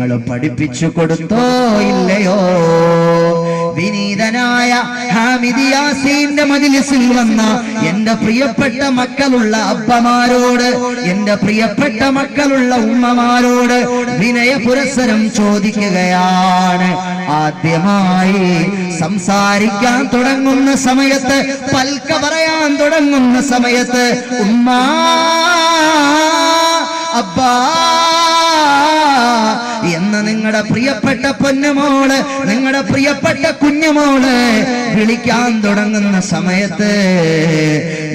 പഠിപ്പിച്ചു കൊടുത്തോ ഇല്ലയോ? വിനീതനായ ഹാമിദ് യാസീന്റെ മജ്‌ലിസിൽ വന്ന എന്റെ പ്രിയപ്പെട്ട മക്കളുള്ള അപ്പമാരോട്, എന്റെ പ്രിയപ്പെട്ട മക്കളുള്ള ഉമ്മമാരോട് വിനയ പുരസ്സരം ചോദിക്കുകയാണ്. ആദ്യമായി സംസാരിക്കാൻ തുടങ്ങുന്ന സമയത്ത്, പൽക്ക പറയാൻ തുടങ്ങുന്ന സമയത്ത് ഉമ്മാ അബ്ബാ എന്ന് നിങ്ങളുടെ പ്രിയപ്പെട്ട പൊന്നുമോള്, നിങ്ങളുടെ പ്രിയപ്പെട്ട കുഞ്ഞുമോള് വിളിക്കാൻ തുടങ്ങുന്ന സമയത്ത്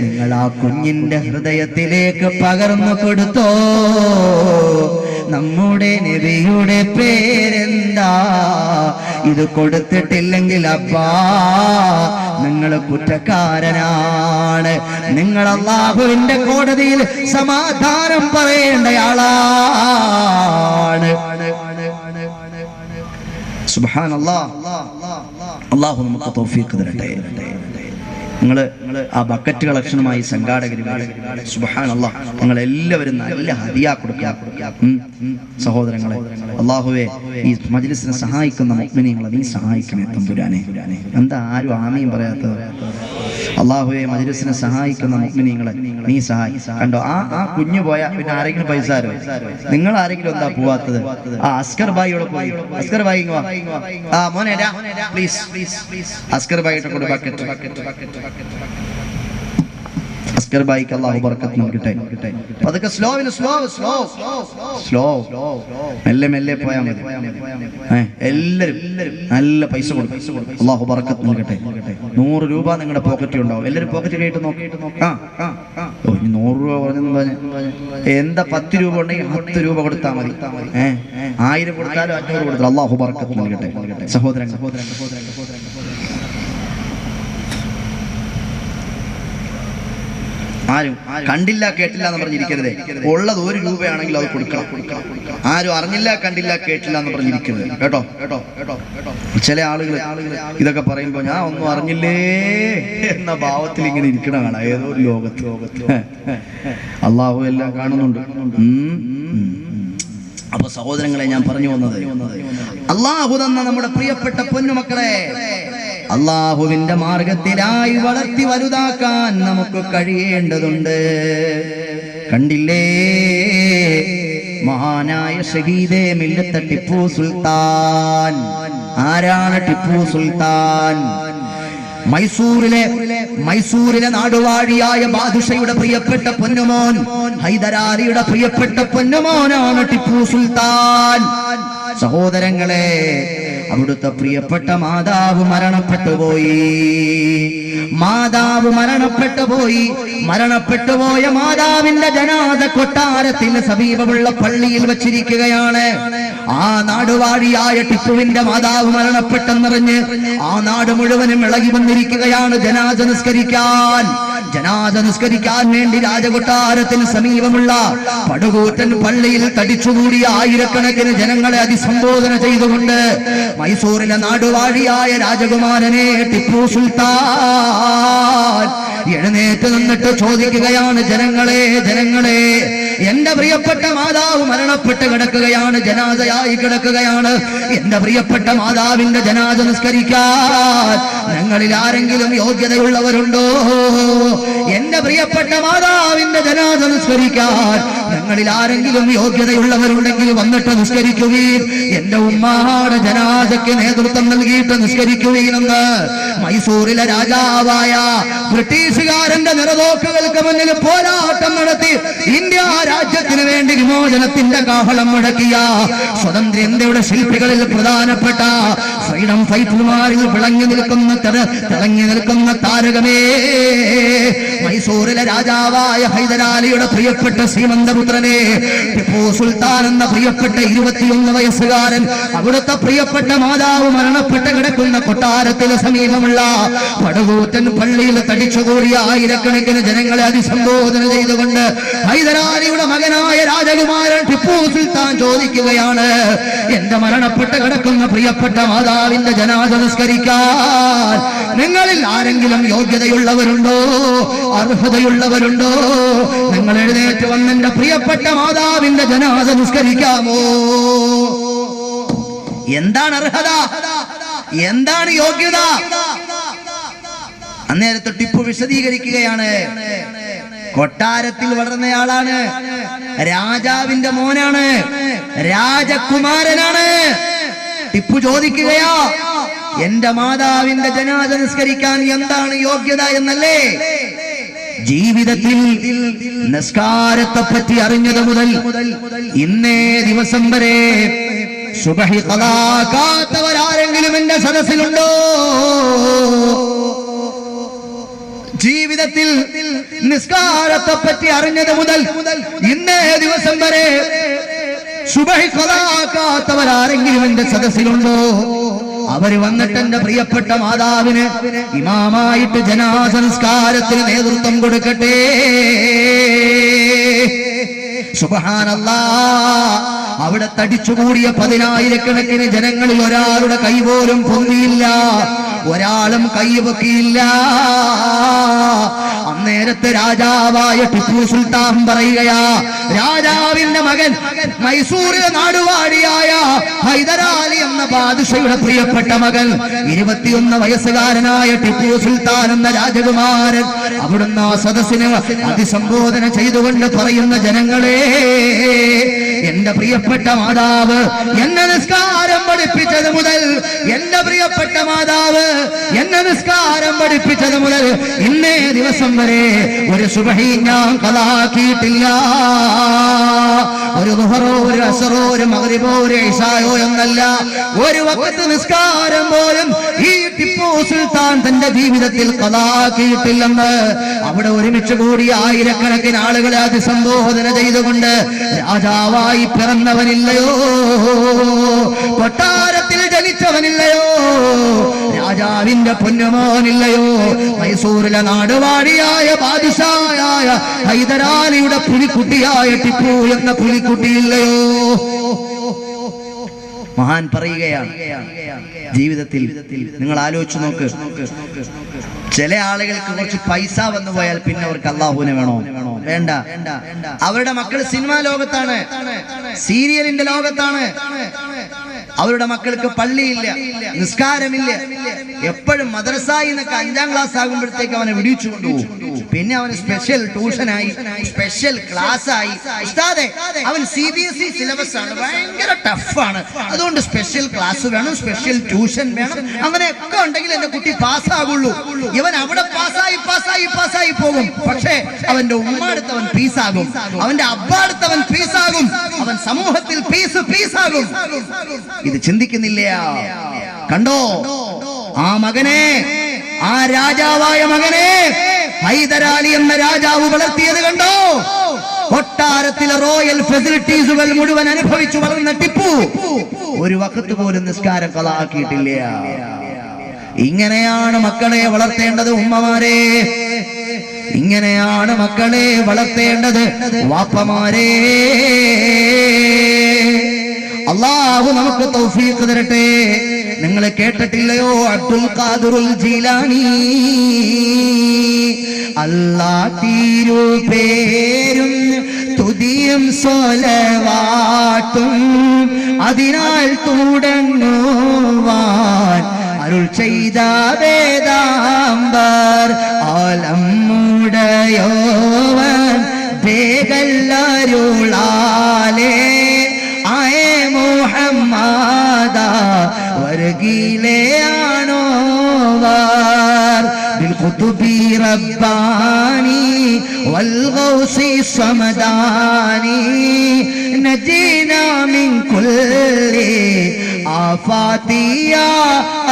നിങ്ങൾ ആ കുഞ്ഞിന്റെ ഹൃദയത്തിലേക്ക് പകർന്നു കൊടുത്തോ, നമ്മുടെ നബിയുടെ പേരെന്താ? ഇത് കൊടുത്തിട്ടില്ലെങ്കിൽ അപ്പാ നിങ്ങൾ കുറ്റക്കാരനാണ്. നിങ്ങൾ അല്ലാഹുവിന്റെ കോടതിയിൽ സമാധാനം പറയേണ്ടയാളാണ്. സുബ്ഹാനല്ലാഹ്. അല്ലാഹു നമുക്ക് തൗഫീഖ് തരട്ടെ. നിങ്ങൾ ആ ബക്കറ്റ് കളക്ഷനുമായി സംഘാടകർ സുബ്ഹാനല്ലാഹ്, നിങ്ങൾ എല്ലാവരും നല്ല ഹദിയ കൊടുക്കുക. സഹോദരങ്ങളെ, അല്ലാഹുവേ ഈ മജ്‌ലിസിനെ സഹായിക്കുന്ന മുഅ്മിനീങ്ങളെ നീ സഹായിക്കണേ തമ്പുരാനെ. എന്താ ആരും ആമീൻ പറയാത്തത്? അല്ലാഹുവേ മജ്‌ലിസിനെ സഹായിക്കുന്ന മുഅ്മിനീങ്ങളെ നീ സഹായി. കണ്ടോ, ആ കുഞ്ഞു പോയാ പിന്നെ ആരെങ്കിലും പൈസ ആരോ? നിങ്ങൾ ആരെങ്കിലും എന്താ പോവാത്തത്? ആ അസ്കർ ഭായിയോടെ പോയി. അസ്കർ ഭായി ആ മോനെ പ്ലീസ്, അസ്കർ ഭായിയുടെ കൂടെ ബക്കറ്റ്. അസ്കർ ഭായിക്ക് അല്ലാഹു ബർക്കത്ത് നൽകട്ടെ. അതൊക്കെ സ്ലോ മെല്ലെ മെല്ലെ പോയാൽ മതി. എല്ലാരും നല്ല പൈസ കൊടുക്കും. അല്ലാഹു ബർക്കത്ത് നൽകട്ടെ. 100 രൂപ നിങ്ങളുടെ പോക്കറ്റിൽ ഉണ്ടാവും. എല്ലാവരും പോക്കറ്റ് കേട്ട് നോക്കി. 100 രൂപ പറഞ്ഞെന്ന് പറഞ്ഞ എന്താ? 10 രൂപ ഉണ്ടെങ്കിൽ 10 രൂപ കൊടുത്താൽ മതി. 1000 കൊടുത്താലും 500 കൊടുത്താലും അല്ലാഹു ബർക്കത്ത് നൽകട്ടെ. സഹോദരങ്ങൾ, ആരും കണ്ടില്ല കേട്ടില്ല എന്ന് പറഞ്ഞിരിക്കരുത്. ഉള്ളത് 1 രൂപയാണെങ്കിൽ അത് കൊടുക്കണം. ആരും അറിഞ്ഞില്ല കണ്ടില്ല കേട്ടില്ല എന്ന് പറഞ്ഞിരിക്കരുത്. കേട്ടോ? ചില ആളുകൾ ഇതൊക്കെ പറയുമ്പോ ഞാൻ ഒന്നും അറിഞ്ഞില്ലേ എന്ന ഭാവത്തിൽ ഇങ്ങനെ ഇരിക്കണ കാണാം. ഏതോ ഒരു ലോകത്ത്. അള്ളാഹു എല്ലാം കാണുന്നുണ്ട്. അപ്പൊ സഹോദരങ്ങളെ, ഞാൻ പറഞ്ഞു വന്നത്, അള്ളാഹു തന്ന നമ്മുടെ പ്രിയപ്പെട്ട പൊന്നുമക്കളെ അള്ളാഹുവിന്റെ മാർഗത്തിലായി വളർത്തി വലുതാക്കാൻ നമുക്ക് കഴിയേണ്ടതുണ്ട്. കണ്ടില്ലേ, മഹാനായ ഷഹീദേ മില്ലത്ത് ടിപ്പു സുൽത്താൻ. ആരാണ് ടിപ്പു സുൽത്താൻ? മൈസൂരിലെ നാടുവാഴിയായ ബാദുഷയുടെ പ്രിയപ്പെട്ട പൊന്നുമോൻ, ഹൈദരാലിയുടെ പ്രിയപ്പെട്ട പൊന്നുമോനാണ് ടിപ്പു സുൽത്താൻ. സഹോദരങ്ങളെ, അവിടുത്തെ പ്രിയപ്പെട്ട മാതാവ് മരണപ്പെട്ടുപോയി. മരണപ്പെട്ടുപോയ മാതാവിന്റെ ജനാസ കൊട്ടാരത്തിന് സമീപമുള്ള പള്ളിയിൽ വച്ചിരിക്കുകയാണ്. ആ നാടുവാഴിയായ ടിപ്പുവിന്റെ മാതാവ് മരണപ്പെട്ടെന്നറിഞ്ഞ് ആ നാട് മുഴുവനും ഇളകി വന്നിരിക്കുകയാണ് ജനാസ നിസ്കരിക്കാൻ വേണ്ടി രാജകൊട്ടാരത്തിന് സമീപമുള്ള പടുകൂറ്റൻ പള്ളിയിൽ തടിച്ചുകൂടിയ ആയിരക്കണക്കിന് ജനങ്ങളെ അഭിസംബോധന ചെയ്തുകൊണ്ട് മൈസൂരിലെ നാടുവാഴിയായ രാജകുമാരനെ ടിപ്പു സുൽത്താൻ എഴുന്നേറ്റ് നിന്നിട്ട് ചോദിക്കുകയാണ്, ജനങ്ങളെ, എന്റെ പ്രിയപ്പെട്ട മാതാവ് മരണപ്പെട്ട് കിടക്കുകയാണ്, ജനാസയായി കിടക്കുകയാണ്. എന്റെ പ്രിയപ്പെട്ട മാതാവിന്റെ ജനാസ നിസ്കരിക്കാൻ ഞങ്ങളിൽ ആരെങ്കിലും യോഗ്യതയുള്ളവരുണ്ടോ? എന്റെ പ്രിയപ്പെട്ട മാതാവിന്റെ ജനാസ നിസ്കരിക്കാൻ ഞങ്ങളിൽ ആരെങ്കിലും യോഗ്യതയുള്ളവരുണ്ടെങ്കിൽ വന്നിട്ട് നിസ്കരിക്കുകയും എന്റെ ഉമ്മാടെ ജനാസയ്ക്ക് നേതൃത്വം നൽകിയിട്ട് നിസ്കരിക്കുകയെന്ന് മൈസൂരിലെ രാജാവായ ബ്രിട്ടീഷുകാരന്റെ നിറതോക്കുകൾക്ക് മുന്നിൽ പോരാട്ടം നടത്തി ഇന്ത്യ രാജ്യത്തിന് വേണ്ടി വിമോചനത്തിന്റെ കാഹളം മുഴക്കിയ സ്വതന്ത്ര ഇന്ത്യയുടെ ശില്പികളിൽ പ്രധാനപ്പെട്ട ഫ്രീഡം ഫൈറ്റർമാരിൽ തിളങ്ങി നിൽക്കുന്ന താരകമേ, മൈസൂരിലെ രാജാവായ ഹൈദരാലിയുടെ പ്രിയപ്പെട്ട ശ്രീമന്തപുത്രനെ ടിപ്പു സുൽത്താൻ എന്ന പ്രിയപ്പെട്ട 21 വയസ്സുകാരൻ അവിടുത്തെ പ്രിയപ്പെട്ട മാതാവ് മരണപ്പെട്ട് കിടക്കുന്ന കൊട്ടാരത്തിന് സമീപമുള്ള പടുകൂറ്റൻ പള്ളിയിൽ തടിച്ചുകൂടിയ ആയിരക്കണക്കിന് ജനങ്ങളെ അഭിസംബോധന ചെയ്തുകൊണ്ട് ഹൈദരാലിയുടെ മകനായ രാജകുമാരൻ ടിപ്പു സുൽത്താൻ ചോദിക്കുകയാണ്, എന്റെ മരണപ്പെട്ട് കിടക്കുന്ന പ്രിയപ്പെട്ട മാതാവിന്റെ ജനാസ നിസ്കരിക്കാൻ നിങ്ങളിൽ ആരെങ്കിലും യോഗ്യതയുള്ളവരുണ്ടോ? അർഹതയുള്ളവരുണ്ടോ? നിങ്ങൾ എഴുന്നേറ്റ് വന്നെന്റെ പ്രിയപ്പെട്ട മാതാവിന്റെ ജനാസ നിസ്കരിക്കാമോ? എന്താണ് അർഹത, എന്താണ് യോഗ്യത? അന്നേരത്തെ ടിപ്പു വിശദീകരിക്കുകയാണ്. കൊട്ടാരത്തിൽ വളർന്നയാളാണ്, രാജാവിന്റെ മോനാണ്, രാജകുമാരനാണ്. ടിപ്പു ചോദിക്കുകയാ, എന്റെ മാതാവിന്റെ ജനാസ നിസ്കരിക്കാൻ എന്താണ് യോഗ്യത എന്നല്ലേ? ജീവിതത്തിൽ നിസ്കാരത്തെ പറ്റി അറിഞ്ഞത് മുതൽ ഇന്നേ ദിവസം വരെ സുബഹി ഖളാക്കാത്തവരാരെങ്കിലും എന്റെ സദസ്സിലുണ്ടോ? ജീവിതത്തിൽ നിസ്കാരത്തെ പറ്റി അറിഞ്ഞത് മുതൽ ഇന്നേ ദിവസം വരെ സുബഹി ഖളാക്കാത്തവരാരെങ്കിലും എന്റെ സദസ്സിലുണ്ടോ? അവര് വന്നിട്ട് എന്റെ പ്രിയപ്പെട്ട മാതാവിന് ഇമാമായിട്ട് ജനാസ നിസ്കാരത്തിന് നേതൃത്വം കൊടുക്കട്ടെ. സുബ്ഹാനല്ലാഹ്. അവിടെ തടിച്ചുകൂടിയ 10,000-കണക്കിന് ജനങ്ങളിൽ ഒരാളുടെ കൈ പോലും പൊന്തിയില്ല, ഒരാളും കൈവക്കിയില്ല. അന്നേരത്തെ രാജാവായ ടിപ്പു സുൽത്താൻ പറയുകയാ, രാജാവിന്റെ മകൻ മൈസൂരിലെ നാടുവാഴിയായ ഹൈദരാലി എന്ന ബാദുഷയുടെ പ്രിയപ്പെട്ട മകൻ 21 വയസ്സുകാരനായ ടിപ്പു സുൽത്താൻ എന്ന രാജകുമാരൻ അവിടുന്ന് ആ സദസ്സിനെ അഭിസംബോധന ചെയ്തുകൊണ്ട് പറയുന്ന, ജനങ്ങളെ, എന്റെ പ്രിയപ്പെട്ട മാതാവ് എന്നെ നിസ്കാരം പഠിപ്പിച്ചത് മുതൽ, എന്റെ പ്രിയപ്പെട്ട മാതാവ് എന്നെ നിസ്കാരം പഠിപ്പിച്ചത് മുതൽ ഇന്നേ ദിവസം വരെ ഒരു സുബഹി ഞാൻ ഖളാക്കിയിട്ടില്ല. ഒരു ദുഹറോ, ഒരു അസറോ, ഒരു മഗ്രിബോ, ഒരു ഇശായോ എന്നല്ല, ഒരു വഖത്ത് നിസ്കാരം പോലും ഈ ടിപ്പു സുൽത്താൻ തന്റെ ജീവിതത്തിൽ ഖളാക്കിയിട്ടില്ലെന്ന് അവിടെ ഒരുമിച്ച് കൂടി ആയിരക്കണക്കിന് ആളുകളെ അഭിസംബോധന ചെയ്തുകൊണ്ട്, രാജാവായി പിറന്നവനില്ലയോ, കൊട്ടാരത്തിൽ ജനിച്ചവനില്ലയോ, രാജാവിന്റെ പൊന്നുമോനില്ലയോ, മൈസൂരിലെ നാടുവാഴിയായ ബാദുഷായായ ഹൈദരാലിയുടെ പുലിക്കുട്ടിയായ ടിപ്പു എന്ന പുലിക്കുട്ടിയില്ലയോ? മഹാൻ പറയുകയാണ്, ജീവിതത്തിൽ നിങ്ങൾ ആലോചിച്ചു നോക്ക്, ചില ആളുകൾക്ക് കുറച്ച് പൈസ വന്നു പോയാൽ പിന്നെ അവർക്ക് അല്ലാഹുവിനെ വേണോ? വേണ്ട. അവരുടെ മക്കൾ സിനിമാ ലോകത്താണ്, സീരിയലിന്റെ ലോകത്താണ്. അവരുടെ മക്കൾക്ക് പള്ളിയില്ല, നിസ്കാരമില്ല. എപ്പോഴും മദ്രസായി എന്നൊക്കെ 5ാം ക്ലാസ് ആകുമ്പോഴത്തേക്ക് അവനെ വിടിച്ചു കൊണ്ടുപോകും. പിന്നെ അവന് സ്പെഷ്യൽ ട്യൂഷനായി, സ്പെഷ്യൽ ക്ലാസ് ആയി. ഉസ്താദേ, അവൻ CBSE സിലബസ് ആണ്, ഭയങ്കര ടഫാണ്, അതുകൊണ്ട് സ്പെഷ്യൽ ക്ലാസ് വേണം, സ്പെഷ്യൽ ട്യൂഷൻ വേണം, അങ്ങനെയൊക്കെ ഉണ്ടെങ്കിൽ എന്റെ കുട്ടി പാസ്സാകുള്ളൂ. ഇവൻ അവിടെ പാസ്സായി പോകും. പക്ഷേ അവന്റെ ഉമ്മ അടുത്തവൻ പീസാകും, അവന്റെ അബ്ബ അടുത്തവൻ പീസാകും, അവൻ സമൂഹത്തിൽ പീസാകും. ഇത് ചിന്തിക്കുന്നില്ല. കണ്ടോ ആ മകനെ, ആ രാജാവായ മകനെ ഹൈദരാലി എന്ന രാജാവ് വളർത്തിയത് കണ്ടോ? കൊട്ടാരത്തിലെ റോയൽ ഫെസിലിറ്റീസുകൾ മുഴുവൻ അനുഭവിച്ചു വളർന്ന ടിപ്പു ഒരു വഖത്ത് പോലും നിസ്കാരം ഖളാക്കിയിട്ടില്ല. ഇങ്ങനെയാണ് മക്കളെ വളർത്തേണ്ടത് ഉമ്മമാരെ, ഇങ്ങനെയാണ് മക്കളെ വളർത്തേണ്ടത് വാപ്പമാരെ. അല്ലാഹു നമുക്ക് തൗഫീഖ് തരട്ടെ. നിങ്ങൾ കേട്ടിട്ടില്ലയോ അബ്ദുൽ ഖാദിറുൽ ജീലാനി? അല്ലാഹ് തിരുപേരും തുതിയും സ്വലവാത്തും അതിനാൽ തുടങ്ങുവാൻ അരുൾ ചെയ്ത വേദാംബർ ആലമുടയോവൻ വേഗല്ലരുളാലേ ആയേ മുഹമ്മദ വർഗിലെയാണോവർ ബിൽഖുതുബി റബ്ബാനി വൽഗൗസി സമദാനി നജീനാ മിൻ കുല്ലി ആഫാതി യാ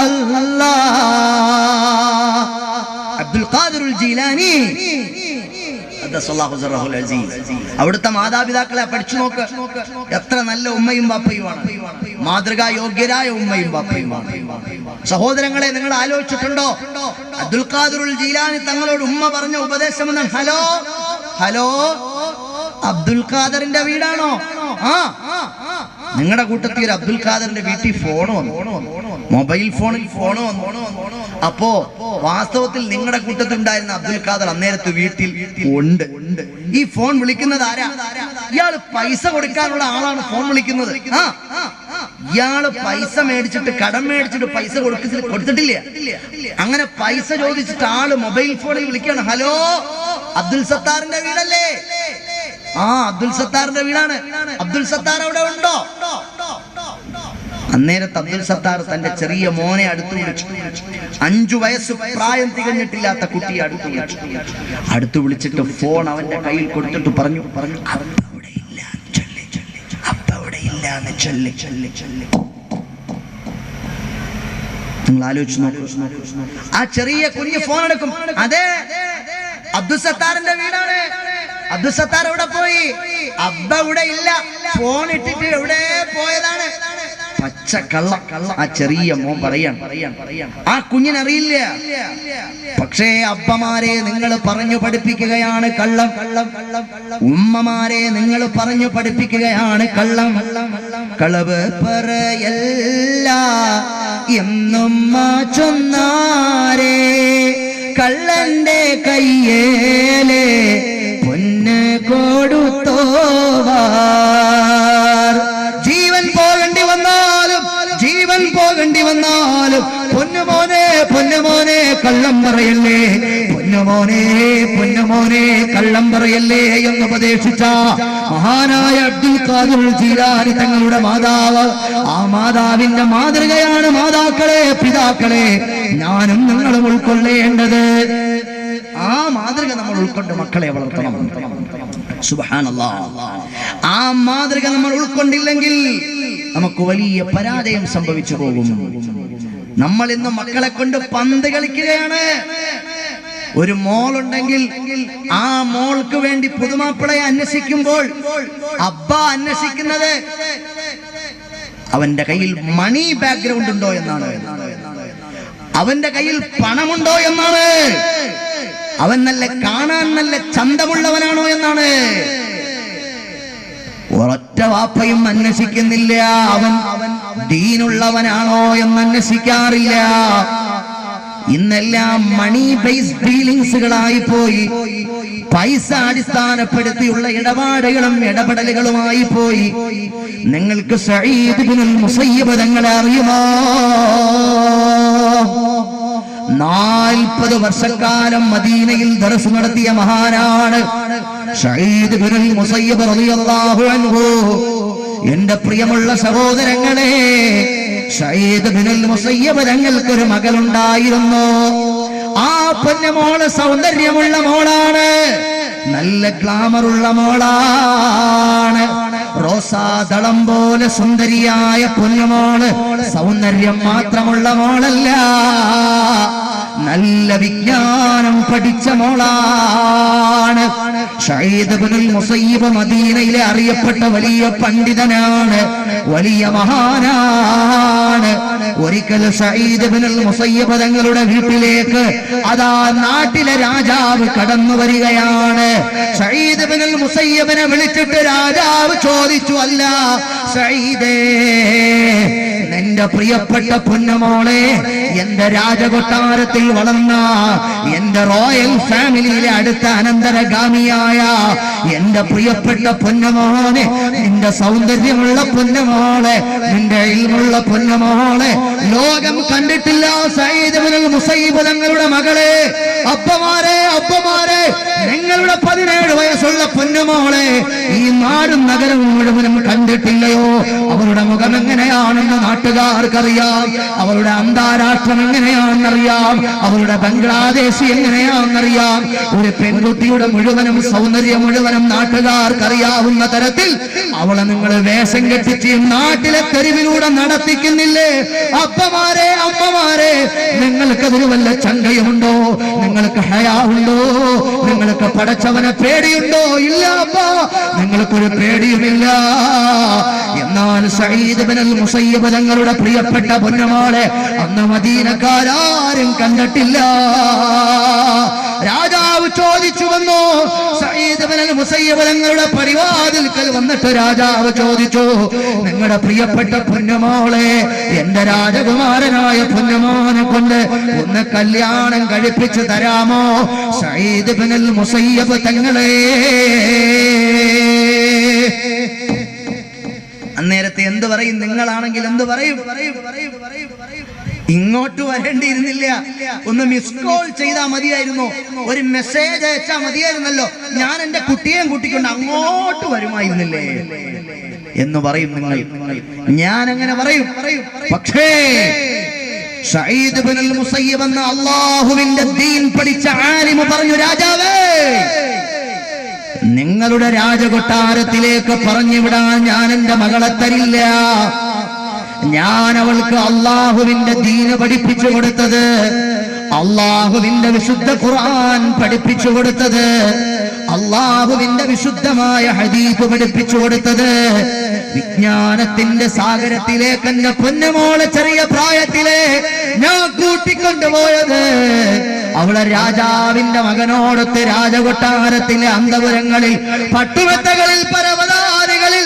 അല്ലാഹ്. അബ്ദുൽ ഖാദിറുൽ ജീലാനി അവിടുത്തെ മാതാപിതാക്കളെ പഠിച്ചു നോക്ക്, എത്ര നല്ല ഉമ്മയും ബാപ്പയുമാണ്, മാതൃകാ യോഗ്യരായ ഉമ്മയും ബാപ്പയുമാണ്. സഹോദരങ്ങളെ, നിങ്ങൾ ആലോചിച്ചിട്ടുണ്ടോ അബ്ദുൽ ഖാദിറുൽ ജീലാനി തങ്ങളോട് ഉമ്മ പറഞ്ഞ ഉപദേശം എന്താണ്? ഹലോ അബ്ദുൽ ഖാദറിന്റെ വീടാണോ? നിങ്ങളുടെ കൂട്ടത്തിൽ ഒരു അബ്ദുൽ ഖാദറിന്റെ വീട്ടിൽ ഫോണ് വന്നു, മൊബൈൽ ഫോണിൽ ഫോണ് വന്നു. അപ്പോ വാസ്തവത്തിൽ നിങ്ങളുടെ കൂട്ടത്തിൽ ഉണ്ടായിരുന്ന അബ്ദുൽ ഖാദർ അന്നേരത്ത് വീട്ടിൽ ഉണ്ട്. ഈ ഫോൺ വിളിക്കുന്നത് ആരാ? ഇയാൾ പൈസ കൊടുക്കാനുള്ള ആളാണ് ഫോൺ വിളിക്കുന്നത്. ഇയാള് പൈസ മേടിച്ചിട്ട് കടം മേടിച്ചിട്ട് പൈസ കൊടുത്തിട്ടില്ല. അങ്ങനെ പൈസ ചോദിച്ചിട്ട് ആള് മൊബൈൽ ഫോണിൽ വിളിക്കാണ്, ഹലോ അബ്ദുൽ സത്താറിന്റെ വീടല്ലേ? ആ അബ്ദുൽ സത്താറിന്റെ വീടാണ്. അബ്ദുൽ സത്താർ അവിടെ ഉണ്ടോ? അന്നേരത്ത് അബ്ദുൽ സത്താർ തന്റെ ചെറിയ മോനെ അടുത്ത് വിളിച്ചു. 5 വയസ്സ് പ്രായം തികഞ്ഞിട്ടില്ലാത്ത കുട്ടിയെ അടുത്ത് വിളിച്ചിട്ട് ഫോൺ അവന്റെ കയ്യിൽ കൊടുത്തിട്ട് പറഞ്ഞു, നിങ്ങൾ ആലോചിച്ച് നോക്കൂ. ആ ചെറിയ കുഞ്ഞ് ഫോൺ എടുക്കും, അതെ അബ്ദുൽ സത്താറിന്റെ വീടാണ്. അബ്ദുൽ സത്താർ എവിടെ പോയി? അബ്ബ ഇവിടെ ഇല്ല, ഫോൺ ഇട്ടിട്ട് എവിടെ പോയതാണ്? പച്ച കള്ള. ആ ചെറിയ മോൻ പറയാൻ ആ കുഞ്ഞിനറിയില്ല. പക്ഷേ അബ്ബമാരെ നിങ്ങൾ പറഞ്ഞു പഠിപ്പിക്കുകയാണ് കള്ളം. ഉമ്മമാരെ നിങ്ങൾ പറഞ്ഞു പഠിപ്പിക്കുകയാണ് കള്ളം. കളവ് പറയല്ല എന്നും ചൊന്നാരേ, കള്ളന്റെ കയ്യേലെ പൊന്ന് കൊടുത്തോവാർ. ജീവൻ പോകേണ്ടി വന്നാലും പൊന്നുമോനെ കള്ളം പറയല്ലേ, പൊന്നുമോനെ കള്ളം പറയല്ലേ എന്ന് ഉപദേശിച്ച മഹാനായ അബ്ദുൽ ഖാദിർ ജീലാനി തങ്ങളുടെ മാതാവ്. ആ മാതാവിന്റെ മാതൃകയാണ് മാതാക്കളെ, പിതാക്കളെ ഞാനും നിങ്ങളും ഉൾക്കൊള്ളേണ്ടത്. ആ മാതൃക നമ്മൾ ഉൾക്കൊണ്ട് മക്കളെ വളർത്തണം. സുബ്ഹാനല്ലാഹ്. ആ മാതൃക നമ്മൾ ഉൾക്കൊണ്ടില്ലെങ്കിൽ നമുക്ക് വലിയ പരാജയം സംഭവിച്ചു പോകും. നമ്മൾ ഇന്ന് മക്കളെ കൊണ്ട് പന്ത് കളിക്കുകയാണ്. ഒരു മോളുണ്ടെങ്കിൽ ആ മോൾക്ക് വേണ്ടി പുതുമാപ്പിളയെ അന്വേഷിക്കുമ്പോൾ അബ്ബ അന്വേഷിക്കുന്നത് അവന്റെ കയ്യിൽ മണി ബാക്ക്ഗ്രൗണ്ട് ഉണ്ടോ എന്നാണ്, അവന്റെ കയ്യിൽ പണമുണ്ടോ എന്നാണ്, അവൻ കാണാൻ നല്ല ചന്തമുള്ളവനാണോ എന്നാണ്. ഒരൊറ്റ വാപ്പയും അന്വേഷിക്കുന്നില്ല അവൻ ദീനുള്ളവനാണോ എന്ന് അന്വേഷിക്കാറില്ല. ഇന്നെല്ലാം മണി ബേസ് ഡീലിങ്സുകളായി പോയി, പൈസ അടിസ്ഥാനപ്പെടുത്തിയുള്ള ഇടപെടലുകളുമായി പോയി. നിങ്ങൾക്ക് സഈദ് ഇബ്നുൽ മുസയ്യിബ് തങ്ങളെ അറിയുമോ? 40 വർഷക്കാലം മദീനയിൽ ദർസ് നടത്തിയ മഹാനാണ് സഈദ് ഇബ്നുൽ മുസയ്യിബ് റളിയല്ലാഹു അൻഹു. എന്റെ പ്രിയമുള്ള സഹോദരങ്ങളെ, സഈദ് ഇബ്നുൽ മുസയ്യിബ് തങ്ങൾക്കൊരു മകളുണ്ടായിരുന്നു. ആ പൊന്നുമോള് സൗന്ദര്യമുള്ള മോളാണ്, നല്ല ഗ്ലാമറുള്ള മോളാണ്. റോസാദളം പോലെ സുന്ദരിയായ പൊന്നുമോള് സൗന്ദര്യം മാത്രമുള്ള മോളല്ല, നല്ല വിജ്ഞാനം പഠിച്ച മോളാണ്. സഈദ് ഇബ്നുൽ മുസയ്യിബ് മദീനയിലെ അറിയപ്പെട്ട വലിയ പണ്ഡിതനാണ്, വലിയ മഹാനാണ്. ഒരിക്കൽ സഈദ് ഇബ്നുൽ മുസയ്യിബ് തങ്ങളുടെ വീട്ടിലേക്ക് അതാ നാട്ടിലെ രാജാവ് കടന്നു വരികയാണ്. സഈദ് ഇബ്നുൽ മുസയ്യിബിനെ വിളിച്ചിട്ട് രാജാവ് ചോദിച്ചു, അല്ല സഈദേ, എന്റെ പ്രിയപ്പെട്ട പൊന്നുമോളെ, എന്റെ രാജകൊട്ടാരത്തിൽ വളർന്ന, എന്റെ റോയൽ ഫാമിലിയിലെ അടുത്ത അനന്തരഗാമിയായ എന്റെ പ്രിയപ്പെട്ട പൊന്നുമോനെ, നിന്റെ സൗന്ദര്യമുള്ള പൊന്നുമോളെ, നിന്റെ ഇൽമുള്ള പൊന്നുമോളെ ലോകം കണ്ടിട്ടില്ല. സഈദ് ഇബ്നുൽ മുസയ്യിബ് തങ്ങളുടെ മകളെ, അപ്പമാരെ നിങ്ങളുടെ 17 വയസ്സുള്ള പൊന്നുമോളെ ഈ നാടും നഗരവും മുഴുവനും കണ്ടിട്ടില്ലയോ? അവരുടെ മുഖം എങ്ങനെയാണെന്ന് നാട്ടുകാർക്കറിയാം, അവരുടെ അന്താരാഷ്ട്രം എങ്ങനെയാണെന്നറിയാം, അവരുടെ ബംഗ്ലാദേശ് എങ്ങനെയാണെന്നറിയാം. ഒരു പെൺകുട്ടിയുടെ മുഴുവനും സൗന്ദര്യം മുഴുവനും നാട്ടുകാർക്കറിയാവുന്ന തരത്തിൽ അവളെ നിങ്ങൾ വേഷം കെട്ടിച്ച് നാട്ടിലെ തെരുവിലൂടെ നടത്തിക്കുന്നില്ലേ? അപ്പമാരെ, അമ്മമാരെ, നിങ്ങൾക്കതിന് വല്ല ചങ്കയുമുണ്ടോ? നിങ്ങൾക്ക് ഹയാ ഉണ്ടോ? നിങ്ങൾക്ക് പടച്ചവനെ പേടിയുണ്ടോ? ഇല്ല അപ്പ, നിങ്ങൾക്കൊരു പേടിയുമില്ല. എന്നാൽ സഈദ് ഇബ്നുൽ മുസയ്യിബ് തങ്ങളുടെ പ്രിയപ്പെട്ട പൊന്നുമോളെ അന്ന് മദീനക്കാരും കണ്ടിട്ടില്ല. രാജാവ് ചോദിച്ചു വന്നു, സഈദ് ഇബ്നുൽ മുസയ്യിബ് തങ്ങളുടെ പരിവാതിൽക്കൽ വന്നിട്ട് രാജാവ് ചോദിച്ചു, നിങ്ങളുടെ പ്രിയപ്പെട്ട പൊന്നുമോളെ എന്റെ രാജകുമാരനായ പൊന്നുമോനെ കൊണ്ട് ഒന്ന് കല്യാണം കഴിപ്പിച്ചു തരാമോ? സഈദ് ഇബ്നുൽ മുസയ്യിബ് തങ്ങളെ അന്നേരത്തെ എന്ത് പറയും? നിങ്ങളാണെങ്കിൽ എന്ത് പറയും? ഇങ്ങോട്ട് വരേണ്ടിയിരുന്നില്ല, ഒന്ന് മിസ് കോൾ ചെയ്താൽ മതിയായിരുന്നു, ഒരു മെസ്സേജ് അയച്ചാൽ മതിയായിരുന്നല്ലോ, ഞാൻ എന്റെ കുട്ടിയെയും കൂട്ടിക്കൊണ്ട് അങ്ങോട്ട് വരുമായിരുന്നില്ലേ എന്ന് പറയും നിങ്ങൾ. ഞാൻ അങ്ങനെ പറയും. പക്ഷേ സഈദ് ഇബ്നുൽ മുസയ്യിബ് എന്ന അല്ലാഹുവിന്റെ ദീൻ പഠിച്ച ആലിമ് പറഞ്ഞു, രാജാവേ, നിങ്ങളുടെ രാജകൊട്ടാരത്തിലേക്ക് പറഞ്ഞുവിടാൻ ഞാൻ എന്റെ മകളെ തരില്ല. ഞാൻ അവൾക്ക് അള്ളാഹുവിന്റെ ദീന് പഠിപ്പിച്ചു കൊടുത്തത്, അള്ളാഹുവിന്റെ വിശുദ്ധ ഖുർആൻ പഠിപ്പിച്ചു കൊടുത്തത്, അള്ളാഹുവിന്റെ വിശുദ്ധമായ ഹദീസ് പഠിപ്പിച്ചു കൊടുത്തത്, വിജ്ഞാനത്തിന്റെ സാഗരത്തിലേക്ക് എന്റെ പൊന്നുമോളെ ചെറിയ പ്രായത്തിലെ ഞാൻ കൂട്ടിക്കൊണ്ടുപോയത്, അവളെ രാജാവിന്റെ മകനോടൊത്ത് രാജകൊട്ടാരത്തിലെ അന്തപുരങ്ങളിൽ, പട്ടുമെത്തകളിൽ, പരവതാനികളിൽ,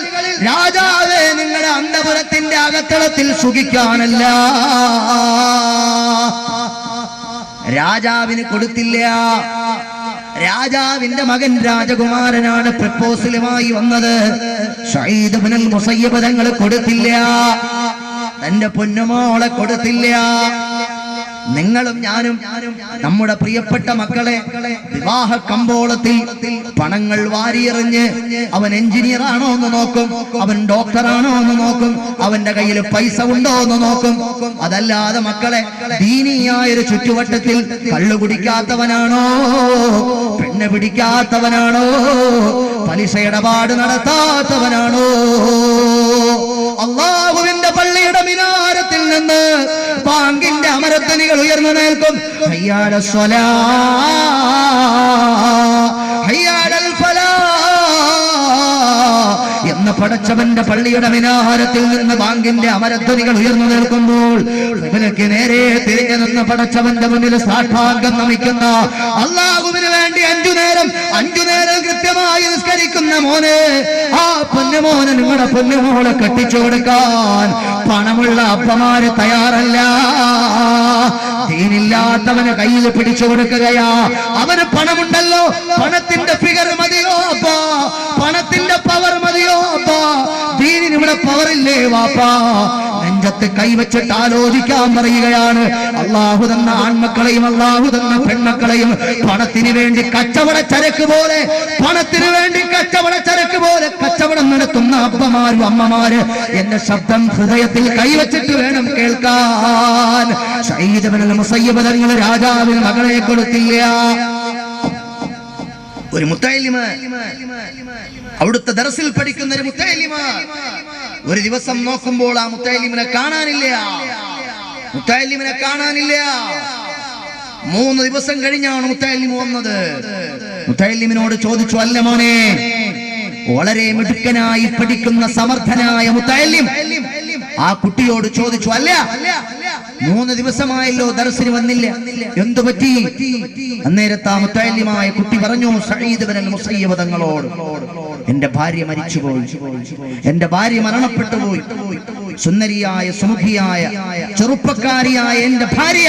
രാജാവേ നിങ്ങളുടെ അന്തപുരത്തിന്റെ അകത്തളത്തിൽ സുഖിക്കാനല്ല, രാജാവിന് കൊടുത്തില്ല. രാജാവിന്റെ മകൻ രാജകുമാരനാണ് പ്രപ്പോസലുമായി വന്നത്. സഈദ് ഇബ്നുൽ മുസയ്യിബ് തങ്ങൾ കൊടുത്തില്ല, തന്റെ പൊന്നുമോളെ കൊടുത്തില്ല. നിങ്ങളും ഞാനും നമ്മുടെ പ്രിയപ്പെട്ട മക്കളെ വിവാഹ കമ്പോളത്തിൽ പണങ്ങൾ വാരിയെറിഞ്ഞ് അവൻ എഞ്ചിനീയർ ആണോ എന്ന് നോക്കും, അവൻ ഡോക്ടറാണോ എന്ന് നോക്കും, അവന്റെ കയ്യിൽ പൈസ ഉണ്ടോ എന്ന് നോക്കും. അതല്ലാതെ മക്കളെ ദീനിയായൊരു ചുറ്റുവട്ടത്തിൽ കള്ളു കുടിക്കാത്തവനാണോ, പെണ്ണ് പിടിക്കാത്തവനാണോ, പലിശ ഇടപാട് നടത്താത്തവനാണോ, അല്ലാഹുവിന്റെ പള്ളിയുടെ മിനാരത്തിൽ നിന്ന് ബാങ്കിന്റെ അമരത്തനികൾ ഉയർന്നു നിൽക്കും, ഹയ്യ അലസ് സ്വലാഹ്, ഹയ്യ അലൽ ഫലാഹ് എന്ന പടച്ചവന്റെ പള്ളിയുടെ മിനാരത്തിൽ നിന്ന് ബാങ്കിന്റെ അമരധ്വനികൾ ഉയർന്നു നിൽക്കുമ്പോൾ ഇവനക്ക് നേരെ തിരിഞ്ഞു നിന്ന് പടച്ചവന്റെ മുന്നിൽ സാഷ്ടാംഗം നമിക്കുന്ന, അല്ലാഹുവിന് വേണ്ടി അഞ്ചു നേരം കൃത്യമായി നിസ്കരിക്കുന്ന മോനെ, ആ പൊന്നുമോനെ നിങ്ങളുടെ പൊന്നുമോളെ കെട്ടിച്ചു കൊടുക്കാൻ പണമുള്ള അപ്പമാര് തയ്യാറല്ല. ദീനില്ലാത്തവന് കയ്യിൽ പിടിച്ചു കൊടുക്കുകയാ. അവന് പണമുണ്ടല്ലോ, പണത്തിന്റെ ഫിഗർ മതിയോ അപ്പാ, പണത്തിന്റെ പവർ മതിയോ അപ്പാ, ദീനിന് ഇവിടെ പവറില്ലേ വാപ്പാ. നെഞ്ചത്ത് കൈവച്ചിട്ട് ആലോചിക്കാൻ പറയുകയാണ്. അള്ളാഹു തന്ന ആൺമക്കളെയും അള്ളാഹു തന്ന പെൺമക്കളെയും പണത്തിന് വേണ്ടി കച്ചവട ചരക്ക് പോലെ, പണത്തിന് വേണ്ടി കച്ചവട ചരക്ക് പോലെ കച്ചവടം നടത്തുന്ന അപ്പമാരും അമ്മമാര് എന്റെ ശബ്ദം ഹൃദയത്തിൽ കൈവച്ചിട്ട് വേണം കേൾക്കാൻ. സഈദ് ഇബ്നുൽ മുസയ്യിബ് തങ്ങൾ രാജാവിന് മകളെ കൊടുത്തില്ല. ഒരു മുത്തഅല്ലിമ, അവിടുത്തെ ദർസിൽ പഠിക്കുന്ന ഒരു മുത്തഅല്ലിമ, ഒരു ദിവസം നോക്കുമ്പോൾ ആ മുത്തഅല്ലിമിനെ കാണാനില്ല. 3 ദിവസം കഴിഞ്ഞാണ് മുത്തഅല്ലിം വന്നത്. മുത്തഅല്ലിമിനോട് ചോദിച്ചു, അല്ല മോനെ, വളരെ മിടുക്കനായി പഠിക്കുന്ന സമർത്ഥനായ മുത്തഅല്ലിം ആ കുട്ടിയോട് ചോദിച്ചു, അല്ല 3 ദിവസമായല്ലോ ദർസിന് വന്നില്ല, എന്തു പറ്റി? അന്നേരത്തെ ആ മുത്തഅല്ലിമായ കുട്ടി പറഞ്ഞു, സഈദ് ഇബ്നുൽ മുസയ്യിബ് തങ്ങളോട്, എന്റെ ഭാര്യ മരിച്ചുപോയി, എന്റെ ഭാര്യ മരണപ്പെട്ടു പോയി, സുന്ദരിയായ സുമുഖിയായ ചെറുപ്പക്കാരിയായ എന്റെ ഭാര്യ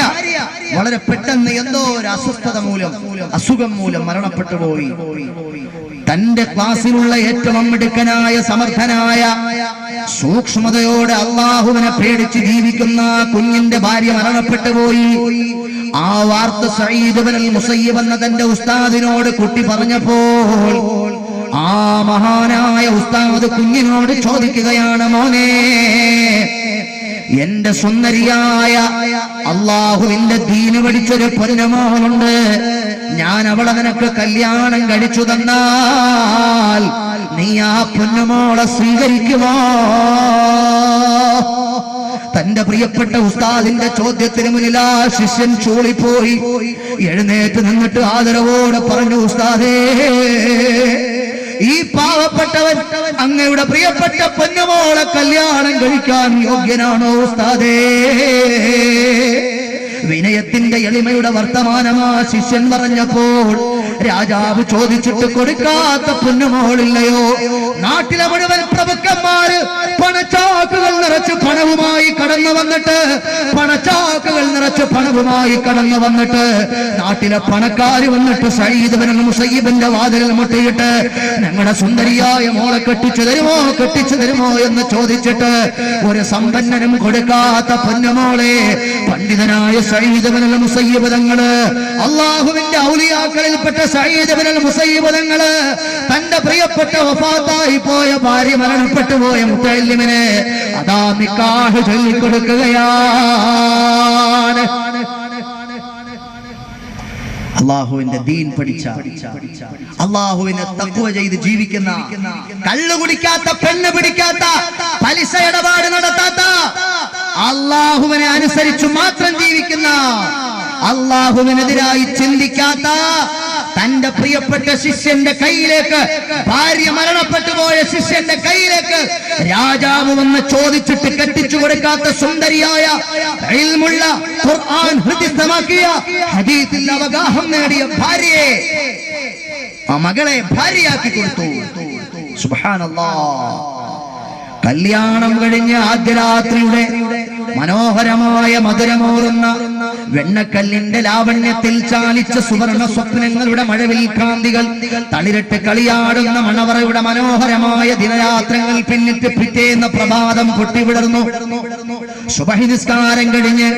വളരെ പെട്ടെന്ന് എന്തോ ഒരു അസുഖം മൂലം മരണപ്പെട്ടു പോയി. തന്റെ ക്ലാസ്സിലുള്ള ഏറ്റവും മിടുക്കനായ സമർത്ഥനായ സൂക്ഷ്മതയോടെ അള്ളാഹുവിനെ പേടിച്ച് ജീവിക്കുന്ന കുഞ്ഞിന്റെ ഭാര്യ മരണപ്പെട്ടു പോയി. ആ വാർത്ത സഈദ് ഇബ്നുൽ മുസയ്യിബ് എന്ന തന്റെ ഉസ്താദിനോട് കുട്ടി പറഞ്ഞപ്പോൾ ആ മഹാനായ ഉസ്താദ് കുഞ്ഞിനോട് ചോദിക്കുകയാണ്, മോനെ, എന്റെ സുന്ദരിയായ അള്ളാഹുവിന്റെ ദീന് പഠിച്ചൊരു പൊന്നുമോളുണ്ട്, ഞാൻ അവളെ നിനക്ക് കല്യാണം കഴിച്ചു തന്നാൽ നീ ആ പൊന്നുമോളെ സ്വീകരിക്കുമോ? തന്റെ പ്രിയപ്പെട്ട ഉസ്താദിന്റെ ചോദ്യത്തിന് മുന്നിൽ ആ ശിഷ്യൻ ചൂളിപ്പോയി. എഴുന്നേറ്റ് നിന്നിട്ട് ആദരവോടെ പറഞ്ഞു, ഉസ്താദേ, ഈ പാവപ്പെട്ടവൻ അങ്ങയുടെ പ്രിയപ്പെട്ട പൊന്നുമോളെ കല്യാണം കഴിക്കാൻ യോഗ്യനാണോ ഉസ്താദേ? വിനയത്തിന്റെ എളിമയുടെ വർത്തമാനമാ ശിഷ്യൻ പറഞ്ഞപ്പോൾ രാജാവ് ചോദിച്ചിട്ട് കൊടുക്കാത്ത പൊന്നുമോളില്ലയോ? നാട്ടിലെ മുഴുവൻ പ്രഭുക്കന്മാര് പണച്ചാക്കുകൾ നിറച്ച് പണവുമായി കടന്നു വന്നിട്ട് നാട്ടിലെ പണക്കാര് വന്നിട്ട് സഈദ് ഇബ്നുൽ മുസയ്യിബിന്റെ വാതിലിൽ മുട്ടിയിട്ട് ഞങ്ങളുടെ സുന്ദരിയായ മോളെ കെട്ടിച്ചു തരുമോ എന്ന് ചോദിച്ചിട്ട് ഒരു സമ്പന്നനും കൊടുക്കാത്ത പൊന്നുമോളെ പണ്ഡിതനായ സഈദ് ഇബ്നുൽ മുസയ്യിബ് തങ്ങള്, അല്ലാഹുവിന്റെ ഔലിയാക്കളിൽപ്പെട്ട സഈദ് ഇബ്നുൽ മുസയ്യിബ് തങ്ങള് തന്റെ പ്രിയപ്പെട്ട വഫാത്തായി പോയ ഭാര്യ മരണപ്പെട്ടു പോയ മുത്തല്ലിമിനെ അതാ നിക്കാഹ് ചൊല്ലിക്കൊടുക്കുകയാണ്. അള്ളാഹുവിന്റെ ദീൻ പഠിച്ച, അള്ളാഹുവിനെ തഖ്വ ചെയ്ത് ജീവിക്കുന്ന, കള്ളു കുടിക്കാത്ത, പെണ്ണ് പിടിക്കാത്ത, പലിശ ഇടപാട് നടത്താത്ത, അള്ളാഹുവിനെ അനുസരിച്ചു മാത്രം ജീവിക്കുന്ന, അള്ളാഹുവിനെതിരായി ചിന്തിക്കാത്ത, തന്റെ പ്രിയപ്പെട്ട ശിഷ്യന്റെ കയ്യിലേക്ക്, ഭാര്യ മരണപ്പെട്ടു പോയ ശിഷ്യന്റെ കയ്യിലേക്ക് രാജാവ് വന്ന് ചോദിച്ചിട്ട് കെട്ടിച്ചു കൊടുക്കാത്ത സുന്ദരിയായ, ഇൽമുള്ള, ഖുർആൻ ഹൃദിസ്ഥമാക്കിയ, ഹദീസിൽ അവഗാഹം നേടിയ ഭാര്യയെ, ആ മകളെ ഭാര്യയാക്കി കൊടുത്തു. സുബ്ഹാനല്ലാഹ്. കല്യാണം കഴിഞ്ഞ ആദ്യ രാത്രിയുടെ മനോഹരമായ മധുരമോറുന്ന വെണ്ണക്കല്ലിന്റെ ലാവണ്യത്തിൽ ചാലിച്ച സുവർണ സ്വപ്നങ്ങളുടെ മഴവിൽ കാന്തികൾ തളിരിട്ട് കളിയാടുന്ന മണവറയുടെ മനോഹരമായ ദിനരാത്രങ്ങൾ പിന്നിട്ട് പിറ്റേന്ന പ്രഭാതം പൊട്ടിവിടർന്നു. സുബഹി നിസ്കാരം കഴിഞ്ഞ്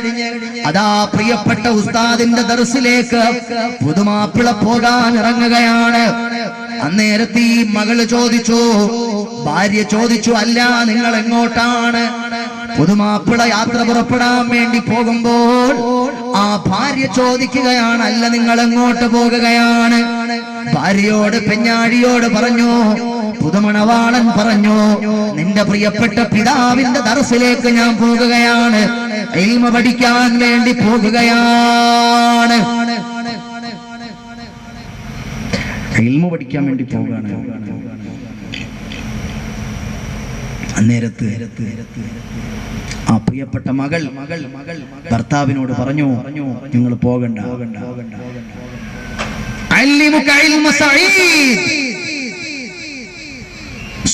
അതാ പ്രിയപ്പെട്ട ഉസ്താദിന്റെ ദർസിലേക്ക് പുതുമാപ്പിള പോകാൻ ഇറങ്ങുകയാണ്. അന്നേരത്തെ ഈ മകള് ചോദിച്ചു, ഭാര്യ ചോദിച്ചു, അല്ല നിങ്ങൾ എങ്ങോട്ടാണ്? പുതുമാപ്പിള യാത്ര പുറപ്പെടാൻ വേണ്ടി പോകുമ്പോൾ ആ ഭാര്യ ചോദിക്കുകയാണ്, അല്ല നിങ്ങൾ എങ്ങോട്ട് പോകുകയാണ്? ഭാര്യയോട്, പെഞ്ഞാഴിയോട് പറഞ്ഞു, പുതുമണവാളൻ പറഞ്ഞു, നിന്റെ പ്രിയപ്പെട്ട പിതാവിന്റെ ദർസിലേക്ക് ഞാൻ പോകുകയാണ്, ഇൽമ പഠിക്കാൻ വേണ്ടി പോകുകയാണ്. ഇൽമ പഠിക്കാൻ വേണ്ടി പോകുകയാണ്. അന്നേരത്ത് ആ പ്രിയപ്പെട്ട മകൾ ഭർത്താവിനോട് പറഞ്ഞു, നിങ്ങൾ പോകണ്ട,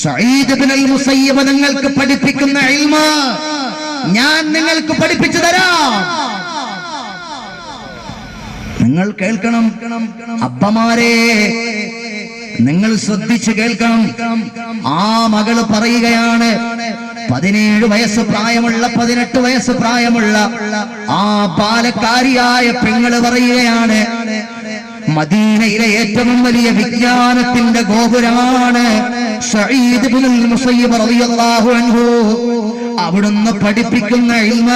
സഈദ് ഇബ്നുൽ മുസയ്യിബ് നിങ്ങൾക്ക് പഠിപ്പിക്കുന്ന ഇൽമ ഞാൻ നിങ്ങൾക്ക് പഠിപ്പിച്ചു തരാം. നിങ്ങൾ കേൾക്കണം, അപ്പമാരെ നിങ്ങൾ ശ്രദ്ധിച്ചു കേൾക്കണം. ആ മകള് പറയുകയാണ്, 17 വയസ്സ് പ്രായമുള്ള, 18 വയസ്സ് പ്രായമുള്ള ആ ബാലക്കാരിയായ പെങ്ങള് പറയുകയാണ്, മദീനയിലെ ഏറ്റവും വലിയ വിജ്ഞാനത്തിന്റെ ഗോപുരമാണ് സഈദ് ഇബ്നുൽ മുസയ്യിബ് റളിയല്ലാഹു അൻഹു. അവിടുന്ന് പഠിപ്പിക്കുന്ന ഇൽമ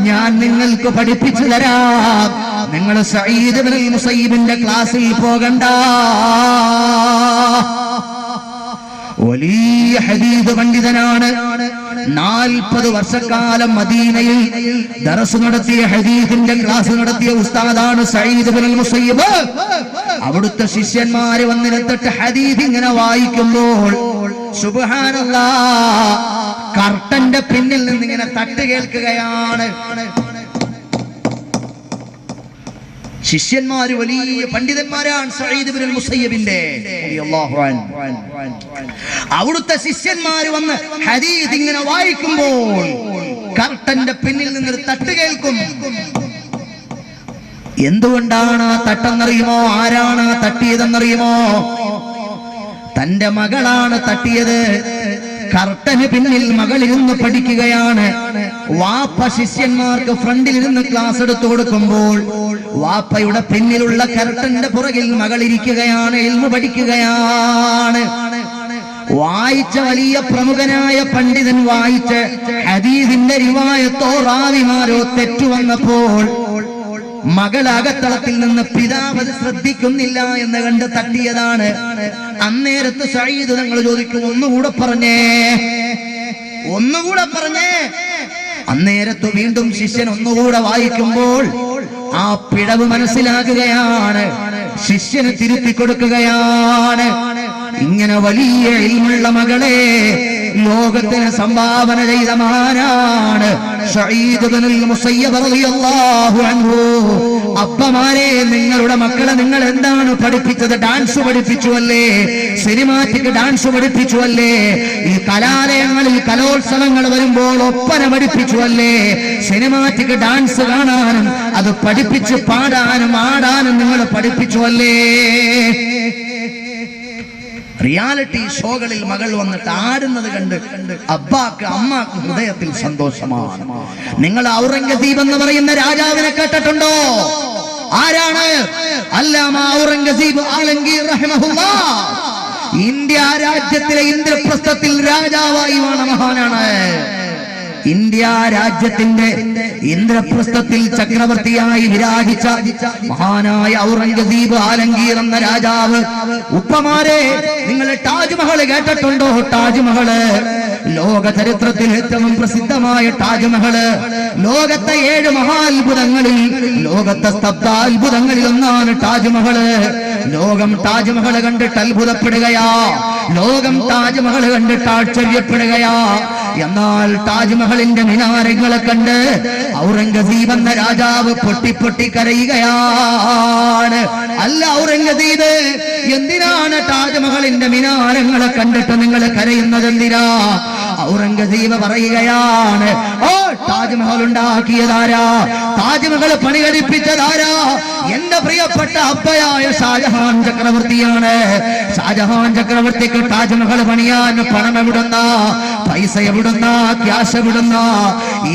ഞാൻ നിങ്ങൾക്ക് പഠിപ്പിച്ചു തരാം. നിങ്ങൾ സഈദ് ഇബ്നുൽ മുസയ്യിബിന്റെ ക്ലാസ്സിൽ പോകണ്ട. വലിയ ഹദീസ് പണ്ഡിതനാണ്. 40 വർഷക്കാലം മദീനയിൽ ദർസ് നടത്തിയ, ഹദീസിന്റെ ക്ലാസ് നടത്തിയ ഉസ്താദാണ് സഈദ് ഇബ്നുൽ മുസയ്യിബ്. അവിടുത്തെ ശിഷ്യന്മാര് വന്നിരുന്നിട്ട് ഹദീസ് ഇങ്ങനെ വായിക്കുമ്പോൾ സുബ്ഹാനല്ലാഹ്, കർട്ടന്റെ പിന്നിൽ നിന്ന് ഇങ്ങനെ തട്ട് കേൾക്കുകയാണ്. ശിഷ്യന്മാര് വലിയ പണ്ഡിതന്മാരാണ് സഈദ് ഇബ്നുൽ മുസയ്യിബിന്റെ. അവിടുത്തെ ശിഷ്യന്മാര് വന്ന് ഹദീസ് ഇങ്ങനെ വായിക്കുമ്പോൾ കർട്ടന്റെ പിന്നിൽ നിന്ന് തട്ട് കേൾക്കും. എന്തുകൊണ്ടാണ് ആ തട്ടെന്നറിയുമോ? ആരാണ് തട്ടിയതെന്നറിയുമോ? തന്റെ മകളാണ് തട്ടിയത്. കർട്ടന് പിന്നിൽ മകളിരുന്ന് പഠിക്കുകയാണ്. വാപ്പ ശിഷ്യന്മാർക്ക് ഫ്രണ്ടിലിരുന്ന് ക്ലാസ് എടുത്തു കൊടുക്കുമ്പോൾ വാപ്പയുടെ പിന്നിലുള്ള കർട്ടന്റെ പുറകിൽ മകളിരിക്കുകയാണ്, ഇൽമു പഠിക്കുകയാണ്. വായിച്ച വലിയ പ്രമുഖനായ പണ്ഡിതൻ വായിച്ച് ഹദീസിന്റെ റിവായത്തോ റാവിമാരോ തെറ്റു വന്നപ്പോൾ മകൾ അകത്തളത്തിൽ നിന്ന് പിതാവ് അത് ശ്രദ്ധിക്കുന്നില്ല എന്ന് കണ്ട് തട്ടിയതാണ്. അന്നേരത്ത് സഈദ് തങ്ങൾ ചോദിക്കും, ഒന്നുകൂടെ പറഞ്ഞേ. അന്നേരത്ത് വീണ്ടും ശിഷ്യൻ ഒന്നുകൂടെ വായിക്കുമ്പോൾ ആ പിഴവ് മനസ്സിലാക്കുകയാണ്, ശിഷ്യന് തിരുത്തി കൊടുക്കുകയാണ്. ഇങ്ങനെ വലിയ ഇൽമുള്ള മകളെ ലോകത്തിന് സംഭാവന ചെയ്ത മഹാനാണ് സഈദ് ഇബ്നുൽ മുസയ്യബ് റളിയല്ലാഹു അൻഹു, അപ്പമാരെ നിങ്ങളുടെ മക്കളെ നിങ്ങൾ എന്താണ് പഠിപ്പിച്ചത്? ഡാൻസ് പഠിപ്പിച്ചു അല്ലേ? സിനിമാറ്റിക് ഡാൻസ് പഠിപ്പിച്ചു അല്ലേ? ഈ കലാലയങ്ങളിൽ കലോത്സവങ്ങൾ വരുമ്പോൾ ഒപ്പന പഠിപ്പിച്ചു അല്ലേ? സിനിമാറ്റിക് ഡാൻസ് കാണാനും അത് പഠിപ്പിച്ച് പാടാനും ആടാനും നിങ്ങൾ പഠിപ്പിച്ചു അല്ലേ? റിയാലിറ്റി ഷോകളിൽ മകൾ വന്നിട്ട് ആടുന്നത് കണ്ട് അബ്ബാക്ക് അമ്മാക്ക് ഹൃദയത്തിൽ സന്തോഷമാണ്. നിങ്ങൾ ഔറംഗസീബ് എന്ന് പറയുന്ന രാജാവിനെ കേട്ടിട്ടുണ്ടോ? ആരാണ്? അല്ലാമ ഔറംഗസീബ് ആലംഗീർ റഹിമഹുല്ലാഹ്. ഇന്ത്യ രാജ്യത്തിലെ ഇന്ദ്രപ്രസ്ഥത്തിൽ രാജാവായി വാണ മഹാനാണ്. ഇന്ത്യ രാജ്യത്തിന്റെ ഇന്ദ്രപ്രസ്ഥത്തിൽ ചക്രവർത്തിയായി വിരാജിച്ച മഹാനായ ഔറംഗസീബ് ആലംഗീർ എന്ന രാജാവ്. ഉപ്പമാരെ, നിങ്ങൾ താജ്മഹൽ കേട്ടിട്ടുണ്ടോ? താജ്മഹല് ലോക ചരിത്രത്തിൽ ഏറ്റവും പ്രസിദ്ധമായ താജ്മഹല് ലോകത്തെ 7 മഹാത്ഭുതങ്ങളിൽ, ലോകത്തെ സ്തബ്ധാത്ഭുതങ്ങളിൽ ഒന്നാണ് താജ്മഹല്. ലോകം താജ്മഹൽ കണ്ടിട്ട് അത്ഭുതപ്പെടുകയാ, ലോകം താജ്മഹൽ കണ്ടിട്ട് ആശ്ചര്യപ്പെടുകയാ. എന്നാൽ താജ്മഹലിന്റെ മിനാരങ്ങളെ കണ്ട് ഔറംഗസീബ് എന്ന രാജാവ് പൊട്ടി കരയുകയാണ്. അല്ല ഔറംഗസീബ്, എന്തിനാണ് താജ്മഹലിന്റെ മിനാരങ്ങളെ കണ്ടിട്ട് നിങ്ങൾ കരയുന്നത്? എന്തിനാ? ഔറംഗസീബ് പറയുകയാണ്, ഓ താജ്മഹൽ ഉണ്ടാക്കിയതാരാ? താജ്മഹൽ പണികഴിപ്പിച്ചതാരാ? എന്റെ പ്രിയപ്പെട്ട അപ്പയായ ഷാജഹാൻ ചക്രവർത്തിയാണ്. ഷാജഹാൻ ചക്രവർത്തിക്ക് താജ്മഹൽ പണിയാൻ പണം എവിടുന്ന, പൈസ എവിടുന്ന, ക്യാഷ് എവിടുന്ന?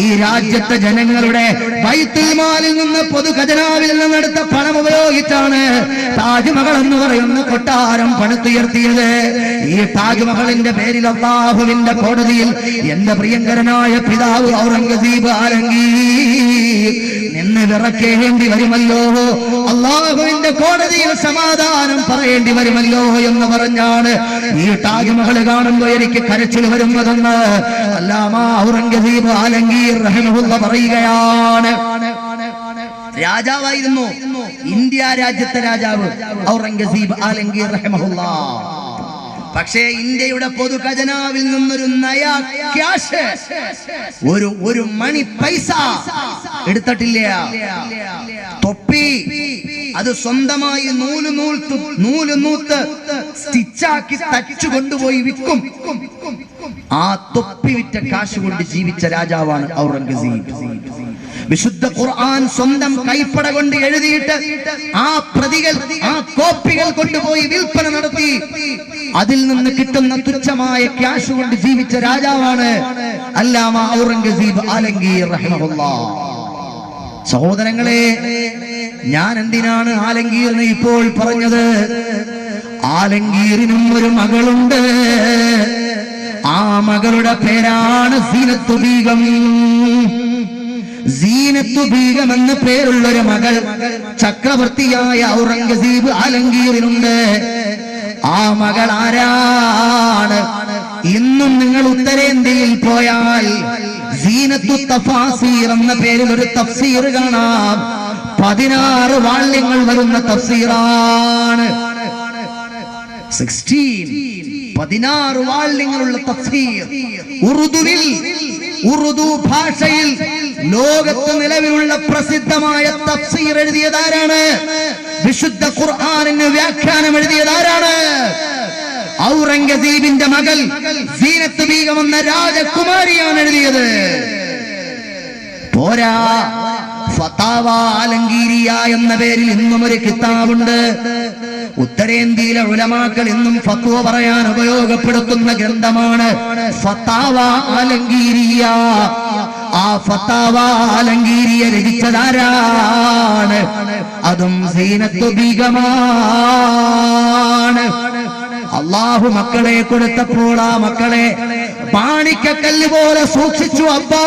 ഈ രാജ്യത്തെ ജനങ്ങളുടെ ബൈത്തുൽ മാലിൽ നിന്ന്, പൊതു ഖജനാവിൽ നിന്നെടുത്ത പണം ഉപയോഗിച്ചാണ് താജ്മഹൽ എന്ന് പറയുന്ന കൊട്ടാരം പണിതുയർത്തിയത്. ഈ താജ്മഹലിന്റെ പേരിൽ അല്ലാഹുവിന്റെ കോടതിയിൽ എന്റെ പ്രിയങ്കരനായ പിതാവ് ഔറംഗസീബ് ആലംഗീർ നിന്ന് വിറക്കേണ്ടി വരുമല്ലോ, അല്ലാഹുവിന്റെ കോടതിയിൽ സമാധാനം പറയേണ്ടി വരുമല്ലോ എന്ന് പറഞ്ഞാണ് ഈ താജ്മഹൽ കാണുമ്പോൾ എനിക്ക് കരച്ചിൽ വരുന്നതെന്ന് അല്ലാമ ഔറംഗസീബ് ആലംഗീർ റഹിമഹുല്ലാഹ് പറയുകയാണ്. രാജാവായിരുന്നു, ഇന്ത്യ രാജ്യത്തെ രാജാവ് ഔറംഗസീബ് ആലംഗീർ റഹിമഹുല്ലാഹ്. പക്ഷേ ഇന്ത്യയുടെ പൊതു ഖജനാവിൽ നിന്നൊരു നയാ ക്യാഷ്, ഒരു മണി പൈസ എടുത്തിട്ടില്ല. തൊപ്പി അത് സ്വന്തമായി നൂല് സ്റ്റിച്ചാക്കി തച്ചു കൊണ്ടുപോയി വിൽക്കും. ആ തൊപ്പി വിറ്റ കാശ് കൊണ്ട് ജീവിച്ച രാജാവാണ് ഔറംഗസീബ്. വിശുദ്ധ ഖുർആൻ സ്വന്തം കൈപ്പട കൊണ്ട് എഴുതിയിട്ട് ആ പ്രതികൾ, ആ കോപ്പികൾ കൊണ്ടുപോയി വിൽപ്പന നടത്തി അതിൽ നിന്ന് കിട്ടുന്ന തുച്ഛമായ ക്യാഷ് കൊണ്ട് ജീവിച്ച രാജാവാണ് അല്ലാമ ഔറംഗസീബ് ആലംഗീർ റഹിമഹുല്ലാഹ്. സഹോദരങ്ങളെ, ഞാൻ എന്തിനാണ് ആലംഗീറിനെ ഇപ്പോൾ പറഞ്ഞത്? ആലംഗീറിനും ഒരു മകളുണ്ട്. ആ മകളുടെ പേരാണ് സീനത്തു ബീഗം. സീനത്തു ബീഗം എന്ന പേരുള്ളൊരു മകൾ ചക്രവർത്തിയായ ഔറംഗസീബ് ആലംഗീറിനുണ്ട്. ആ മകൾ ആരാണ്? ഇന്നും നിങ്ങൾ ഉത്തരേന്ത്യയിൽ പോയാൽ സീനത്തു തഫാസീർ എന്ന പേരിൽ ഒരു തഫ്സീർ കാണാം. 16 വാള്യങ്ങൾ വരുന്ന തഫ്സീറാണ്. 16 വാള്യങ്ങളുള്ള തഫ്സീർ. ഉറുദു ഭാഷയിൽ ലോകത്ത് നിലവിലുള്ള പ്രസിദ്ധമായ തഫ്സീർ എഴുതിയതാരാണ്? വിശുദ്ധ ഖുർആനിന് വ്യാഖ്യാനം എഴുതിയതാരാണ്? ഔറംഗസീബിന്റെ മകൾ സീനത്ത് ബീഗം എന്ന രാജകുമാരിയാണ് എഴുതിയത്. പോരാ, ഫതാവ ആലംഗീരിയ എന്ന പേരിൽ ഇന്നും ഒരു കിതാബുണ്ട്. ഉത്തരേന്ത്യയിലെ ഉലമാക്കൾ ഇന്നും ഫത്വ പറയാൻ ഉപയോഗപ്പെടുത്തുന്ന ഗ്രന്ഥമാണ് ഫതാവ ആലംഗീരിയ. ആ ഫതാവ ആലംഗീരിയ രചിച്ചതാരാണ്? അതും സീനത്തു ബീഗമാണ്. അല്ലാഹു മക്കളെ കൊടുത്തപ്പോൾ ആ മക്കളെ മാണിക്കക്കല്ല് പോലെ സൂക്ഷിച്ചു. അപ്പാ,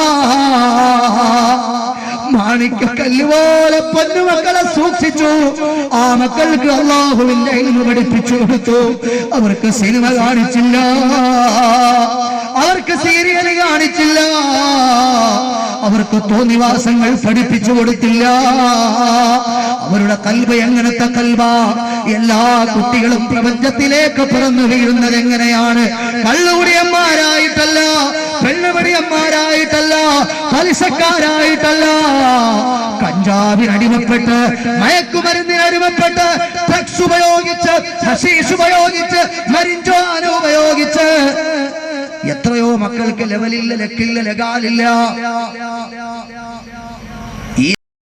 മാണിക്കക്കല്ല് പോലെ പൊന്നുമക്കളെ സൂക്ഷിച്ചു. ആ മക്കൾക്ക് അല്ലാഹുവിന്റെ ഇൽമു പഠിപ്പിച്ചു കൊടുത്തു. അവർക്ക് സിനിമ കാണിച്ചില്ല, അവർക്ക് സീരിയൽ കാണിച്ചില്ല, അവർക്ക് തോന്നിവാസങ്ങൾ പഠിപ്പിച്ചു കൊടുത്തില്ല. അവരുടെ കൽബ് എങ്ങനത്തെ കൽബാ? എല്ലാ കുട്ടികളും പ്രപഞ്ചത്തിലേക്ക് പിറന്നു വീഴുന്നത് എങ്ങനെയാണ്? കള്ളുകുടിയന്മാരായിട്ടല്ല, പെണ്ണുപിടിയന്മാരായിട്ടല്ല, പലിശക്കാരായിട്ടല്ല, കഞ്ചാവിനടിമപ്പെട്ട്, മയക്കുമരുന്നിനടിമപ്പെട്ട്, ഡ്രഗ്സ് ഉപയോഗിച്ച്, ഹശീഷ് ഉപയോഗിച്ച്, മരിഞ്ചുവാന ഉപയോഗിച്ച് എത്രയോ മക്കൾക്ക് ലെവലില്ല, ലക്കില്ല, ലഗാലില്ല.